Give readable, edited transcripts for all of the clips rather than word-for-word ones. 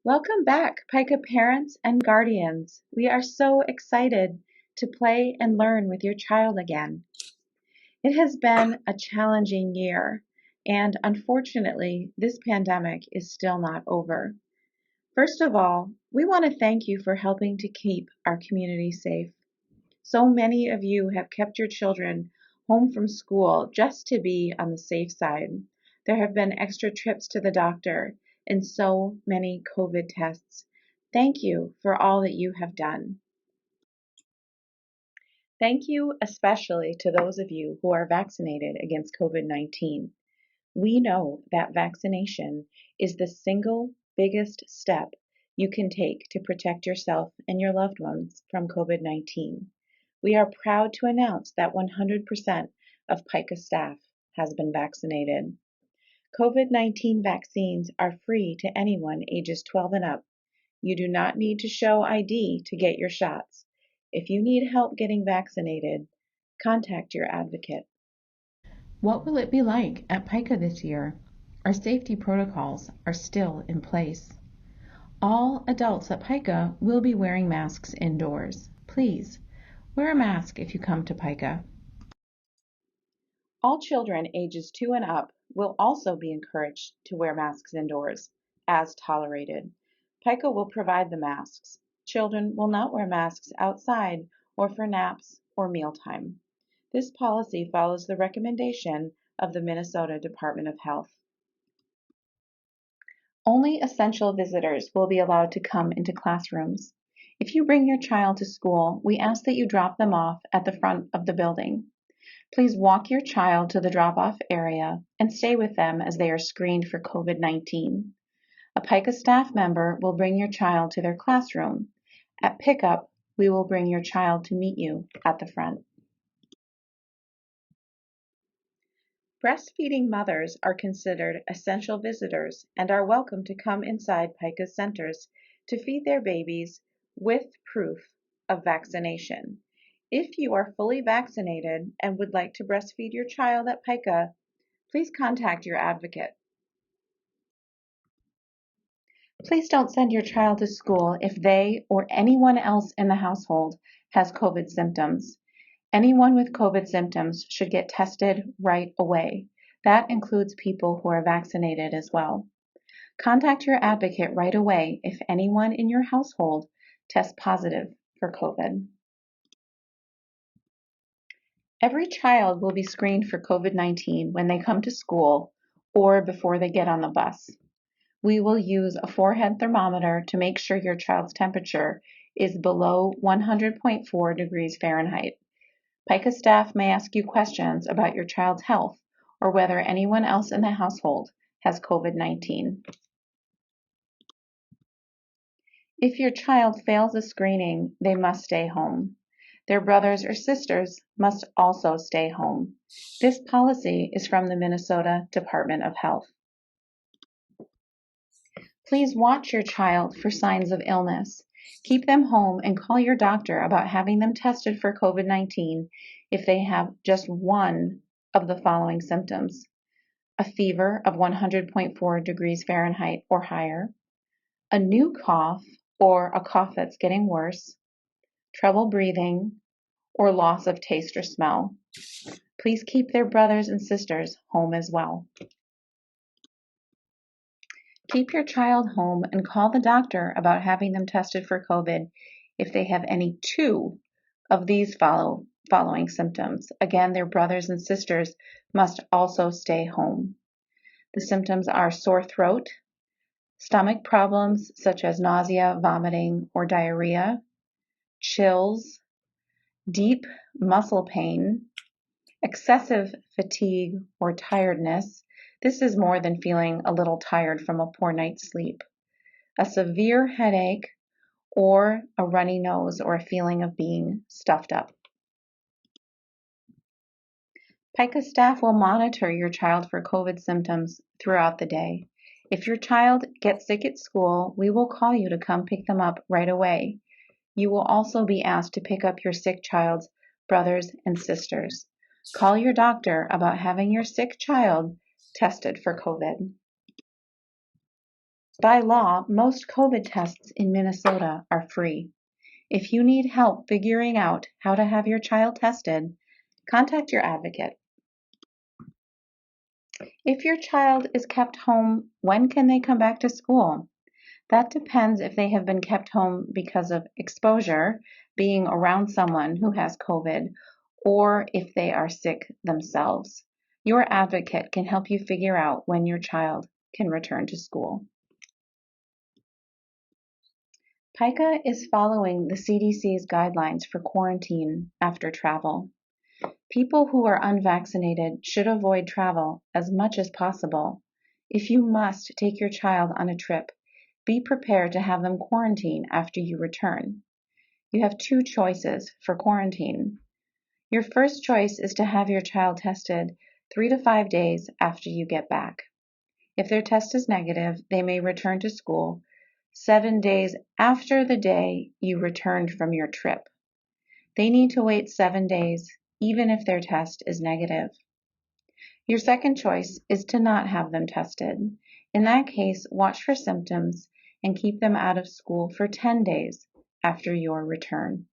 Welcome back, PICA parents and guardians. We are so excited to play and learn with your child again. It has been a challenging year, and unfortunately, this pandemic is still not over. First of all, we want to thank you for helping to keep our community safe. So many of you have kept your children home from school just to be on the safe side. There have been extra trips to the doctor and so many COVID tests. Thank you for all that you have done. Thank you especially to those of you who are vaccinated against COVID-19. We know that vaccination is the single biggest step you can take to protect yourself and your loved ones from COVID-19. We are proud to announce that 100% of PICA staff has been vaccinated. COVID-19 vaccines are free to anyone ages 12 and up. You do not need to show ID to get your shots. If you need help getting vaccinated, contact your advocate. What will it be like at PICA this year? Our safety protocols are still in place. All adults at PICA will be wearing masks indoors. Please, wear a mask if you come to PICA. All children ages 2 and up will also be encouraged to wear masks indoors, as tolerated. PICA will provide the masks. Children will not wear masks outside or for naps or mealtime. This policy follows the recommendation of the Minnesota Department of Health. Only essential visitors will be allowed to come into classrooms. If you bring your child to school, we ask that you drop them off at the front of the building. Please walk your child to the drop-off area and stay with them as they are screened for COVID-19. A PICA staff member will bring your child to their classroom. At pickup, we will bring your child to meet you at the front. Breastfeeding mothers are considered essential visitors and are welcome to come inside PICA centers to feed their babies with proof of vaccination. If you are fully vaccinated and would like to breastfeed your child at PICA, please contact your advocate. Please don't send your child to school if they or anyone else in the household has COVID symptoms. Anyone with COVID symptoms should get tested right away. That includes people who are vaccinated as well. Contact your advocate right away if anyone in your household tests positive for COVID. Every child will be screened for COVID-19 when they come to school or before they get on the bus. We will use a forehead thermometer to make sure your child's temperature is below 100.4 degrees Fahrenheit. PICA staff may ask you questions about your child's health or whether anyone else in the household has COVID-19. If your child fails a screening, they must stay home. Their brothers or sisters must also stay home. This policy is from the Minnesota Department of Health. Please watch your child for signs of illness. Keep them home and call your doctor about having them tested for COVID-19 if they have just one of the following symptoms: a fever of 100.4 degrees Fahrenheit or higher, a new cough or a cough that's getting worse, trouble breathing, or loss of taste or smell. Please keep their brothers and sisters home as well. Keep your child home and call the doctor about having them tested for COVID if they have any two of these following symptoms. Again, their brothers and sisters must also stay home. The symptoms are sore throat, stomach problems such as nausea, vomiting, or diarrhea, chills, deep muscle pain, excessive fatigue or tiredness. This is more than feeling a little tired from a poor night's sleep. A severe headache or a runny nose or a feeling of being stuffed up. PICA staff will monitor your child for COVID symptoms throughout the day. If your child gets sick at school, we will call you to come pick them up right away. You will also be asked to pick up your sick child's brothers and sisters. Call your doctor about having your sick child tested for COVID. By law, most COVID tests in Minnesota are free. If you need help figuring out how to have your child tested, contact your advocate. If your child is kept home, when can they come back to school? That depends if they have been kept home because of exposure, being around someone who has COVID, or if they are sick themselves. Your advocate can help you figure out when your child can return to school. PICA is following the CDC's guidelines for quarantine after travel. People who are unvaccinated should avoid travel as much as possible. If you must take your child on a trip, be prepared to have them quarantine after you return. You have two choices for quarantine. Your first choice is to have your child tested 3 to 5 days after you get back. If their test is negative, they may return to school 7 days after the day you returned from your trip. They need to wait 7 days, even if their test is negative. Your second choice is to not have them tested. In that case, watch for symptoms and keep them out of school for 10 days after your return.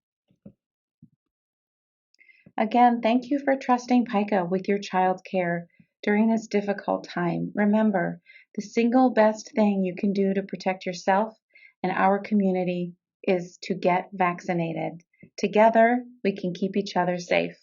Again, thank you for trusting PICA with your child's care during this difficult time. Remember, the single best thing you can do to protect yourself and our community is to get vaccinated. Together, we can keep each other safe.